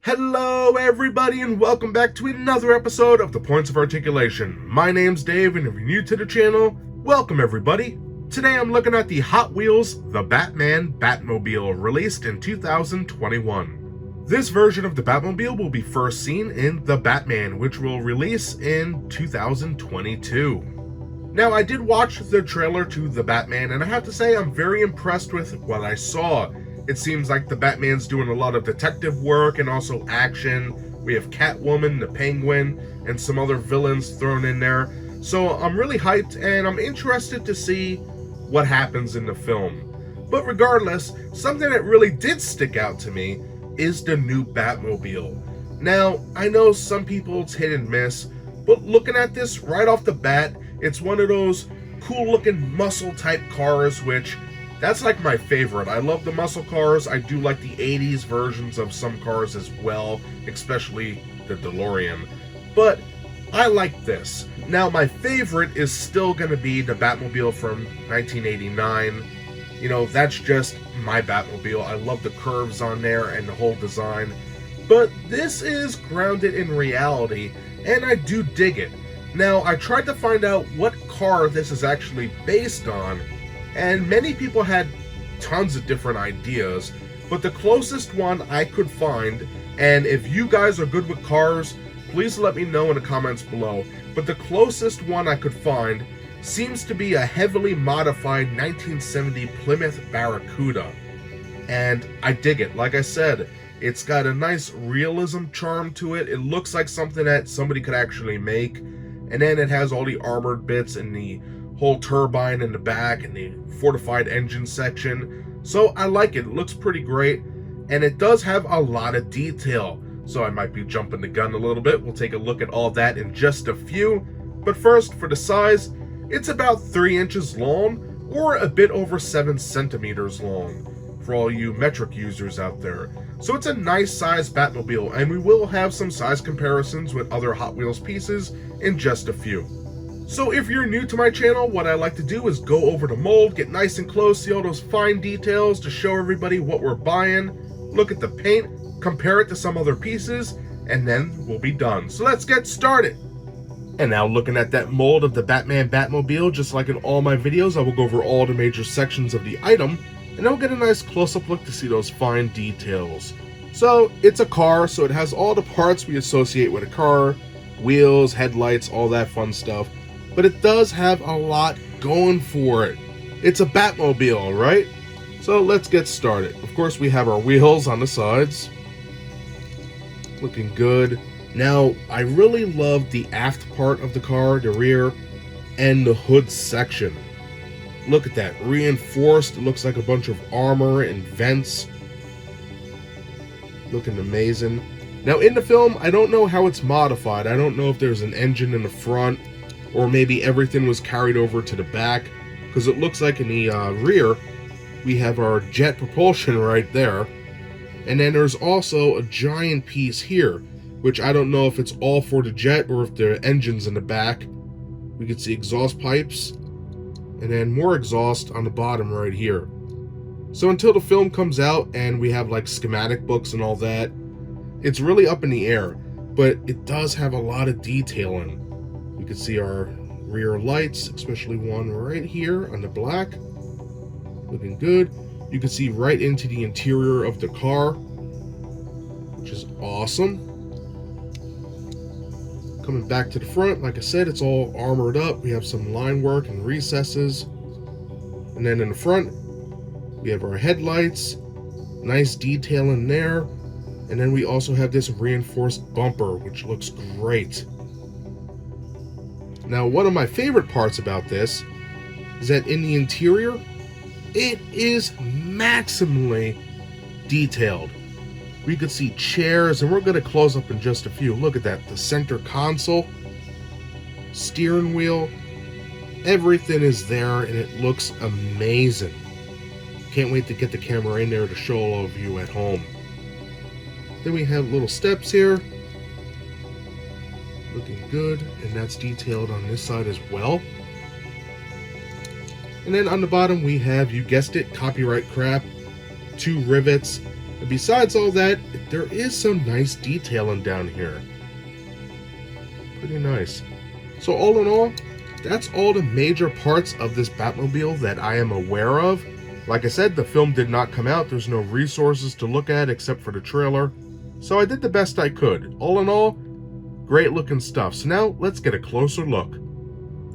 Hello everybody and welcome back to another episode of The Points of Articulation. My name's Dave and if you're new to the channel, welcome everybody. Today I'm looking at the Hot Wheels The Batman Batmobile released in 2021. This version of the Batmobile will be first seen in The Batman, which will release in 2022. Now I did watch the trailer to The Batman and I have to say I'm very impressed with what I saw. It seems like the Batman's doing a lot of detective work and also action. We have Catwoman, the Penguin, and some other villains thrown in there. So I'm really hyped and I'm interested to see what happens in the film. But regardless, something that really did stick out to me is the new Batmobile. Now, I know some people it's hit and miss, but looking at this right off the bat, it's one of those cool looking muscle type cars, which that's like my favorite. I love the muscle cars. I do like the 80s versions of some cars as well, especially the DeLorean. But I like this. Now, my favorite is still going to be the Batmobile from 1989. You know, that's just my Batmobile. I love the curves on there and the whole design. But this is grounded in reality, and I do dig it. Now, I tried to find out what car this is actually based on, and many people had tons of different ideas, but the closest one I could find, and if you guys are good with cars, please let me know in the comments below, but the closest one I could find seems to be a heavily modified 1970 Plymouth Barracuda. And I dig it. Like I said, it's got a nice realism charm to it. It looks like something that somebody could actually make. And then it has all the armored bits and the whole turbine in the back and the fortified engine section. So I like it. It looks pretty great. And it does have a lot of detail. So I might be jumping the gun a little bit. We'll take a look at all that in just a few. But first, for the size, it's about 3 inches long or a bit over 7 centimeters long for all you metric users out there. So it's a nice size Batmobile, and we will have some size comparisons with other Hot Wheels pieces in just a few. So if you're new to my channel, what I like to do is go over the mold, get nice and close, see all those fine details to show everybody what we're buying, look at the paint, compare it to some other pieces, and then we'll be done. So let's get started. And now looking at that mold of the Batman Batmobile, just like in all my videos, I will go over all the major sections of the item, and then we'll get a nice close-up look to see those fine details. So it's a car, so it has all the parts we associate with a car, wheels, headlights, all that fun stuff. But it does have a lot going for it. It's a Batmobile, right? So let's get started. Of course, we have our wheels on the sides. Looking good. Now, I really love the aft part of the car, the rear, and the hood section. Look at that, reinforced. It looks like a bunch of armor and vents. Looking amazing. Now, in the film, I don't know how it's modified. I don't know if there's an engine in the front, or maybe everything was carried over to the back, because it looks like in the rear we have our jet propulsion right there, and then there's also a giant piece here, which I don't know if it's all for the jet or if the engine's in the back. We can see exhaust pipes and then more exhaust on the bottom right here. So until the film comes out and we have like schematic books and all that, it's really up in the air, but it does have a lot of detailing. You can see our rear lights, especially one right here on the black. Looking good. You can see right into the interior of the car, which is awesome. Coming back to the front, like I said, it's all armored up. We have some line work and recesses. And then in the front, we have our headlights. Nice detail in there. And then we also have this reinforced bumper, which looks great. Now, one of my favorite parts about this is that in the interior, it is maximally detailed. We could see chairs, and we're going to close up in just a few. Look at that, the center console, steering wheel, everything is there, and it looks amazing. Can't wait to get the camera in there to show all of you at home. Then we have little steps here. Looking good, and that's detailed on this side as well. And then on the bottom we have, you guessed it, copyright crap, 2 rivets, And besides all that, there is some nice detailing down here. Pretty nice. So all in all, that's all the major parts of this Batmobile that I am aware of. Like I said, the film did not come out. There's no resources to look at except for the trailer. So I did the best I could. All in all, great looking stuff. So now let's get a closer look.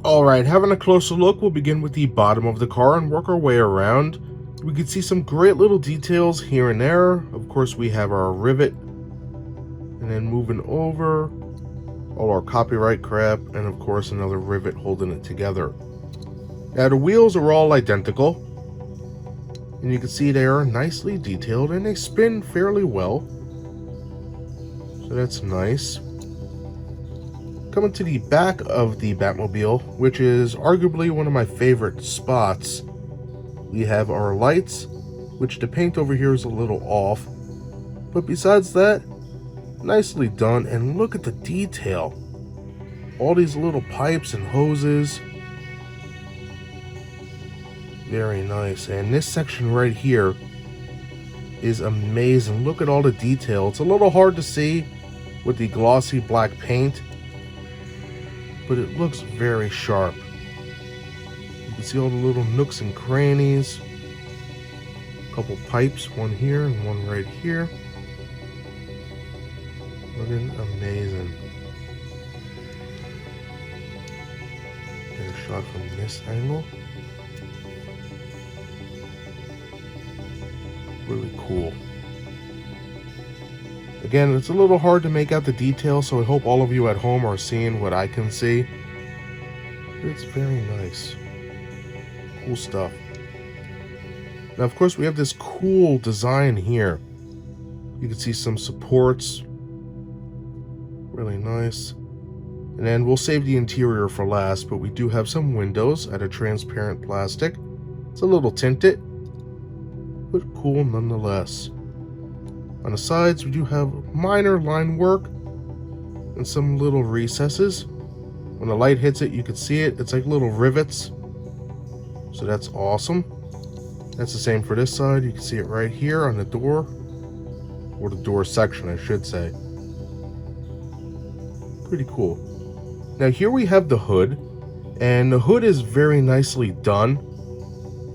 Alright, having a closer look, we'll begin with the bottom of the car and work our way around. We can see some great little details here and there. Of course, we have our rivet. And then moving over, all our copyright crap, and of course another rivet holding it together. Now the wheels are all identical. And you can see they are nicely detailed and they spin fairly well. So that's nice. Coming to the back of the Batmobile, which is arguably one of my favorite spots, we have our lights, which the paint over here is a little off. But besides that, nicely done, and look at the detail. All these little pipes and hoses. Very nice. And this section right here is amazing. Look at all the detail. It's a little hard to see with the glossy black paint, but it looks very sharp. You can see all the little nooks and crannies. A couple pipes, one here and one right here. Looking amazing. Get a shot from this angle. Really cool. Again, it's a little hard to make out the details, so I hope all of you at home are seeing what I can see. But it's very nice. Cool stuff. Now, of course, we have this cool design here. You can see some supports. Really nice. And then we'll save the interior for last, but we do have some windows out of transparent plastic. It's a little tinted, but cool nonetheless. On the sides, we do have minor line work and some little recesses. When the light hits it, you can see it. It's like little rivets. So that's awesome. That's the same for this side. You can see it right here on the door, or the door section, I should say. Pretty cool. Now here we have the hood, and the hood is very nicely done.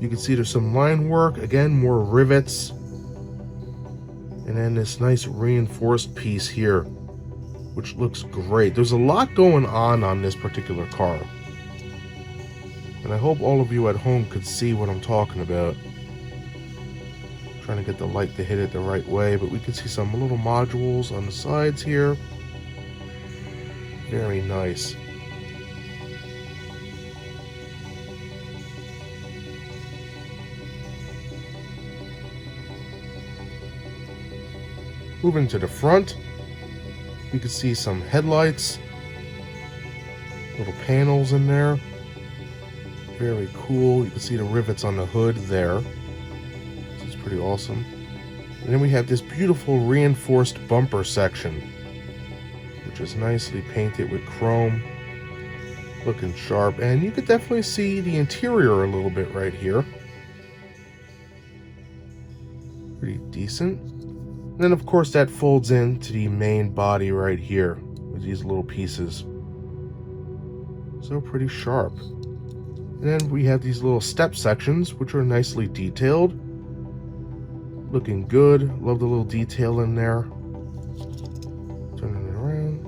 You can see there's some line work, again, more rivets. And then this nice reinforced piece here, which looks great. There's a lot going on this particular car. And I hope all of you at home could see what I'm talking about. I'm trying to get the light to hit it the right way, but we can see some little modules on the sides here. Very nice. Moving to the front, you can see some headlights, little panels in there. Very cool. You can see the rivets on the hood there. This is pretty awesome. And then we have this beautiful reinforced bumper section, which is nicely painted with chrome, looking sharp. And you could definitely see the interior a little bit right here. Pretty decent. And then, of course, that folds into the main body right here with these little pieces. So pretty sharp. And then we have these little step sections, which are nicely detailed. Looking good. Love the little detail in there. Turning it around.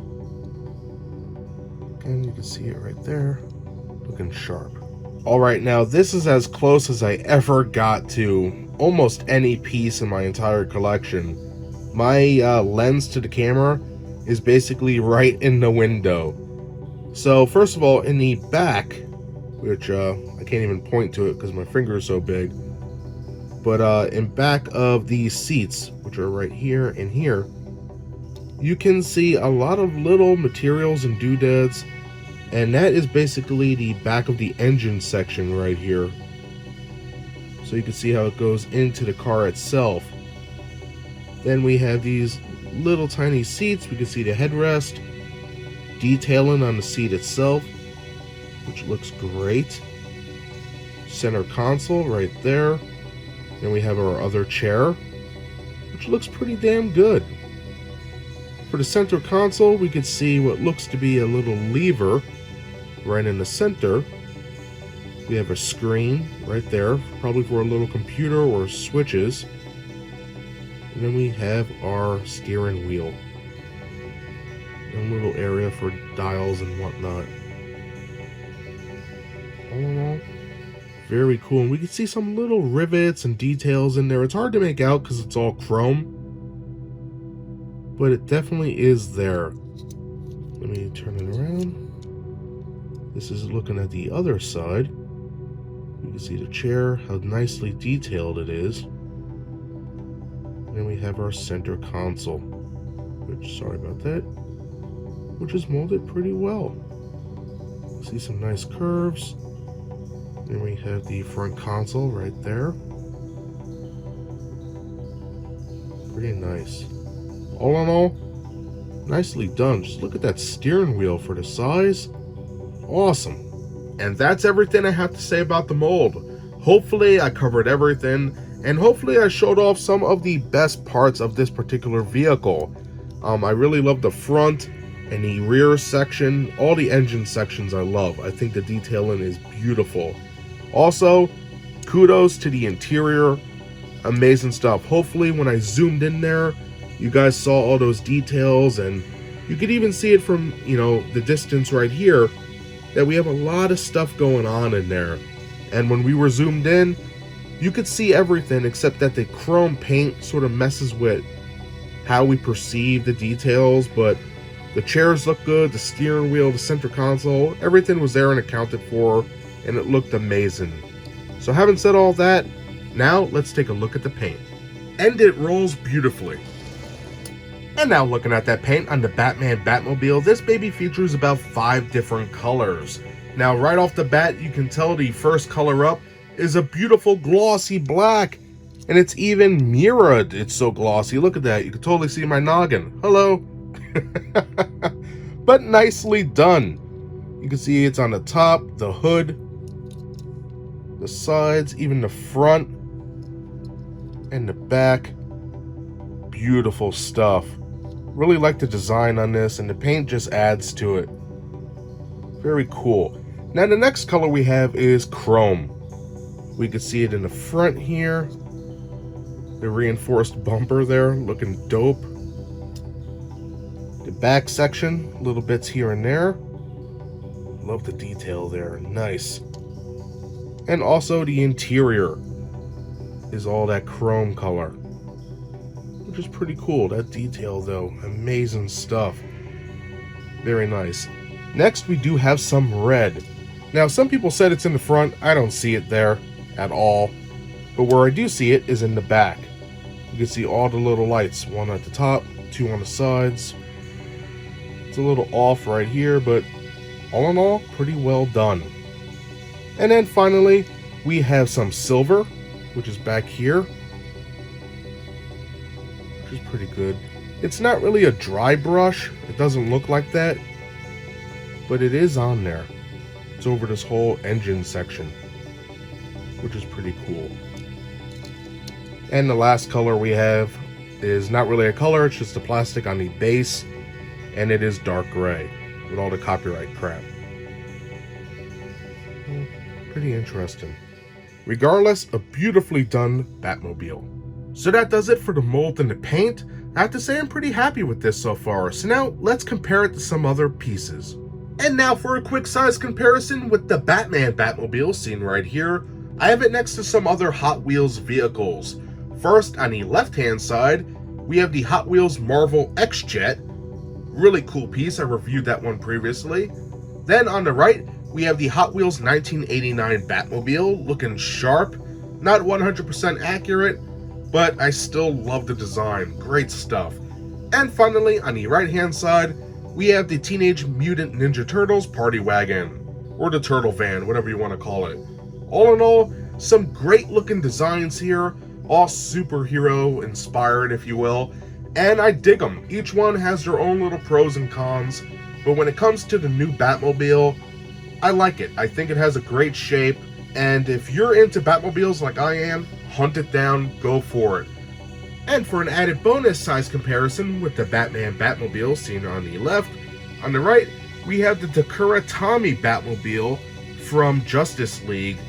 Again, you can see it right there. Looking sharp. Alright, now this is as close as I ever got to almost any piece in my entire collection. My lens to the camera is basically right in the window. So first of all, in the back, which I can't even point to it because my finger is so big, but in back of these seats, which are right here and here, you can see a lot of little materials and doodads, and that is basically the back of the engine section right here. So you can see how it goes into the car itself. Then we have these little tiny seats. We can see the headrest, detailing on the seat itself, which looks great. Center console right there. Then we have our other chair, which looks pretty damn good. For the center console, we could see what looks to be a little lever right in the center. We have a screen right there, probably for a little computer or switches. And then we have our steering wheel. And a little area for dials and whatnot. All in all, very cool. And we can see some little rivets and details in there. It's hard to make out because it's all chrome, but it definitely is there. Let me turn it around. This is looking at the other side. You can see the chair, how nicely detailed it is. And then we have our center console, which, sorry about that, which is molded pretty well. See some nice curves. Then we have the front console right there. Pretty nice. All in all, nicely done. Just look at that steering wheel for the size. Awesome. And that's everything I have to say about the mold. Hopefully I covered everything, and hopefully I showed off some of the best parts of this particular vehicle. I really love the front and the rear section. All the engine sections I love. I think the detailing is beautiful. Also, kudos to the interior. Amazing stuff. Hopefully when I zoomed in there, you guys saw all those details, and you could even see it from, the distance right here, that we have a lot of stuff going on in there. And when we were zoomed in, you could see everything except that the chrome paint sort of messes with how we perceive the details, but the chairs look good, the steering wheel, the center console, everything was there and accounted for, and it looked amazing. So having said all that, now let's take a look at the paint. And it rolls beautifully. And now looking at that paint on the Batman Batmobile, this baby features about 5 different colors. Now right off the bat, you can tell the first color up is a beautiful glossy black. And it's even mirrored, it's so glossy. Look at that, you can totally see my noggin. Hello. But nicely done. You can see it's on the top, the hood, the sides, even the front, and the back. Beautiful stuff. Really like the design on this, and the paint just adds to it. Very cool. Now the next color we have is chrome. We can see it in the front here. The reinforced bumper there, looking dope. The back section, little bits here and there. Love the detail there, nice. And also the interior is all that chrome color, which is pretty cool. That detail though, amazing stuff. Very nice. Next we do have some red. Now some people said it's in the front. I don't see it there at all, but where I do see it is in the back. You can see all the little lights, one at the top, 2 on the sides. It's a little off right here, but all in all, pretty well done. And then finally, we have some silver, which is back here, which is pretty good. It's not really a dry brush. It doesn't look like that, but it is on there. It's over this whole engine section, which is pretty cool. And the last color we have is not really a color, it's just the plastic on the base, and it is dark gray with all the copyright crap. Pretty interesting. Regardless, a beautifully done Batmobile. So that does it for the mold and the paint. I have to say I'm pretty happy with this so far. So now let's compare it to some other pieces. And now for a quick size comparison with the Batman Batmobile seen right here. I have it next to some other Hot Wheels vehicles. First, on the left-hand side, we have the Hot Wheels Marvel X-Jet. Really cool piece, I reviewed that one previously. Then on the right, we have the Hot Wheels 1989 Batmobile, looking sharp. Not 100% accurate, but I still love the design. Great stuff. And finally, on the right-hand side, we have the Teenage Mutant Ninja Turtles Party Wagon, or the Turtle Van, whatever you want to call it. All in all, some great-looking designs here, all superhero inspired, if you will, and I dig them. Each one has their own little pros and cons, but when it comes to the new Batmobile, I like it. I think it has a great shape, and if you're into Batmobiles like I am, hunt it down, go for it. And for an added bonus size comparison with the Batman Batmobile seen on the left, on the right, we have the Takara Tommy Batmobile from Justice League.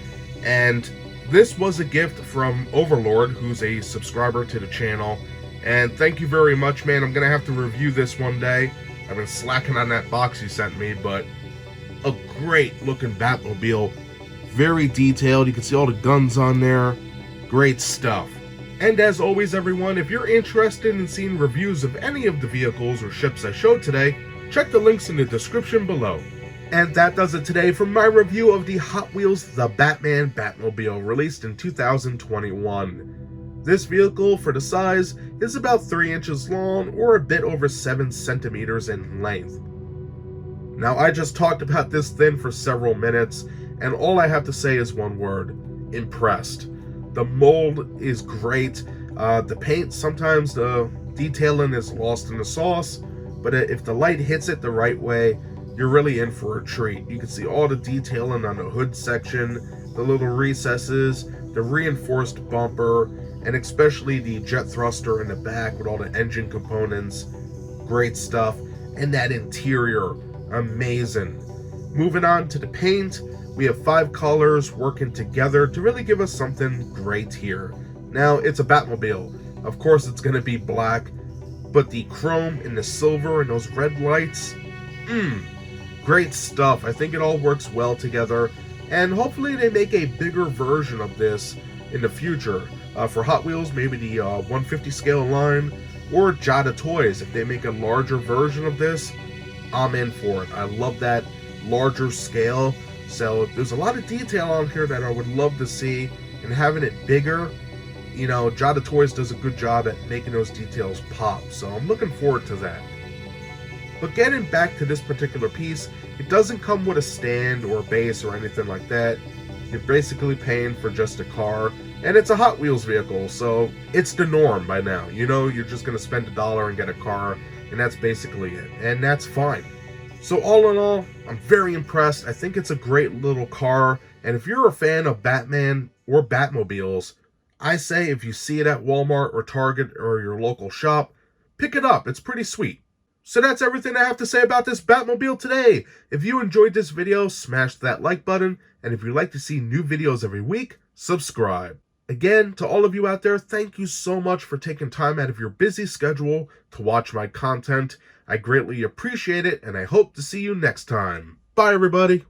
And this was a gift from Overlord, who's a subscriber to the channel. And thank you very much, man. I'm going to have to review this one day. I've been slacking on that box you sent me, but a great looking Batmobile. Very detailed. You can see all the guns on there. Great stuff. And as always, everyone, if you're interested in seeing reviews of any of the vehicles or ships I showed today, check the links in the description below. And that does it today for my review of the Hot Wheels The Batman Batmobile, released in 2021. This vehicle, for the size, is about 3 inches long or a bit over 7 centimeters in length. Now, I just talked about this thing for several minutes, and all I have to say is one word: impressed. The mold is great. The paint, sometimes the detailing is lost in the sauce, but if the light hits it the right way, you're really in for a treat. You can see all the detailing on the hood section, the little recesses, the reinforced bumper, and especially the jet thruster in the back with all the engine components. Great stuff. And that interior, amazing. Moving on to the paint, we have 5 colors working together to really give us something great here. Now, it's a Batmobile. Of course, it's going to be black, but the chrome and the silver and those red lights, great stuff. I think it all works well together, and hopefully they make a bigger version of this in the future. For Hot Wheels, maybe the 150 scale line, or Jada Toys. If they make a larger version of this, I'm in for it. I love that larger scale. So there's a lot of detail on here that I would love to see, and having it bigger, you know, Jada Toys does a good job at making those details pop. So I'm looking forward to that. But getting back to this particular piece, it doesn't come with a stand or a base or anything like that. You're basically paying for just a car, and it's a Hot Wheels vehicle, so it's the norm by now. You know, you're just going to spend $1 and get a car, and that's basically it, and that's fine. So all in all, I'm very impressed. I think it's a great little car, and if you're a fan of Batman or Batmobiles, I say if you see it at Walmart or Target or your local shop, pick it up. It's pretty sweet. So that's everything I have to say about this Batmobile today. If you enjoyed this video, smash that like button, and if you'd like to see new videos every week, subscribe. Again, to all of you out there, thank you so much for taking time out of your busy schedule to watch my content. I greatly appreciate it, and I hope to see you next time. Bye, everybody.